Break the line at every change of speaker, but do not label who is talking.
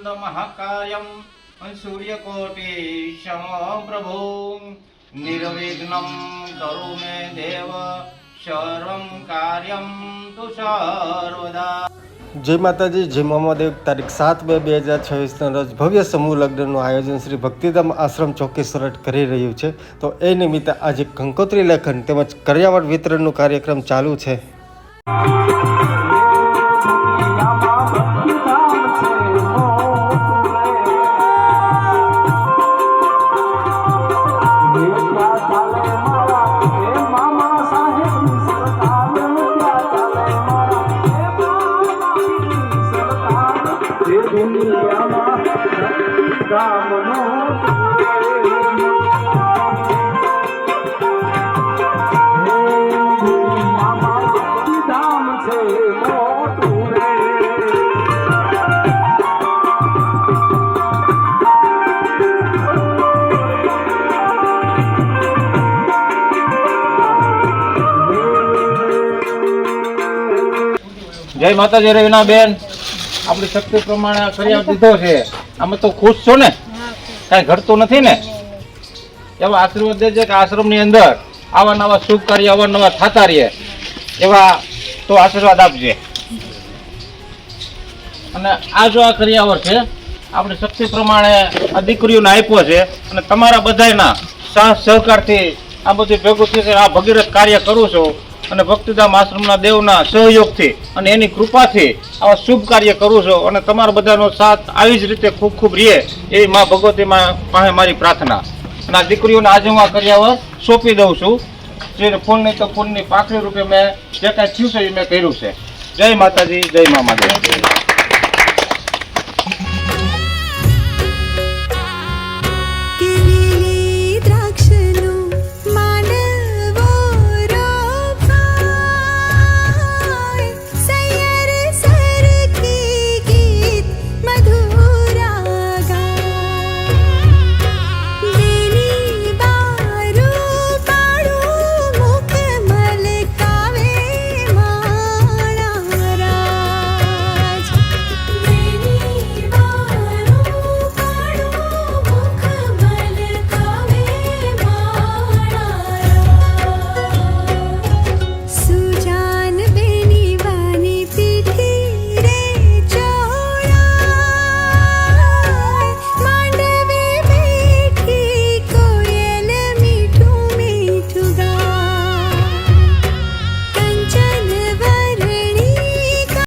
महाकायं सूर्यकोटि समप्रभो निर्विघ्नं करो मे देव सर्वं कार्यं तु सर्वदा।
जय माताजी, जय महादेव। तारीख 7/2/2026 रोज भव्य समूह लग्नનું આયોજન શ્રી ભક્તિધામ આશ્રમ ચોકી સોરઠ કરી રહ્યું છે। તો એ નિમિત્તે આજે કંકોત્રી લેખન તેમજ કરિયાવર વિતરણનો કાર્યક્રમ ચાલુ છે।
जय माताजी रवीना बेन, अपनी शक्ति प्रमाण करिया दीधो छे। आमे तो खुश छो ने, कई घटतो नथी ने। एवा आशीर्वाद देजे के आश्रमनी अंदर आवा नवा शुभ कार्य अवारनवार थता रहे, एवा तो आशीर्वाद आपजे। अने आ जो आ करियावर छे आपणी शक्ति प्रमाणे आ दीकरीओने आप्यो छे अने तमारा बधायना साथ सहकारथी आ बधुं भेगुं थई आ भगीरथ कार्य करूं छुं અને ભક્તિધામ આશ્રમના દેવના સહયોગથી અને એની કૃપાથી આવા શુભ કાર્ય કરું છું અને તમારા બધાનો સાથ આવી જ રીતે ખૂબ ખૂબ રહે એવી મા ભગવતી પાસે મારી પ્રાર્થના। અને આ દીકરીઓને આજે હું આ કર્યાવર સોંપી દઉં છું, જે ફૂલની તો ફૂલની પાકડી રૂપે મેં જે કાંઈ થયું છે એ મેં કર્યું છે। જય માતાજી, જય મા માતાજી।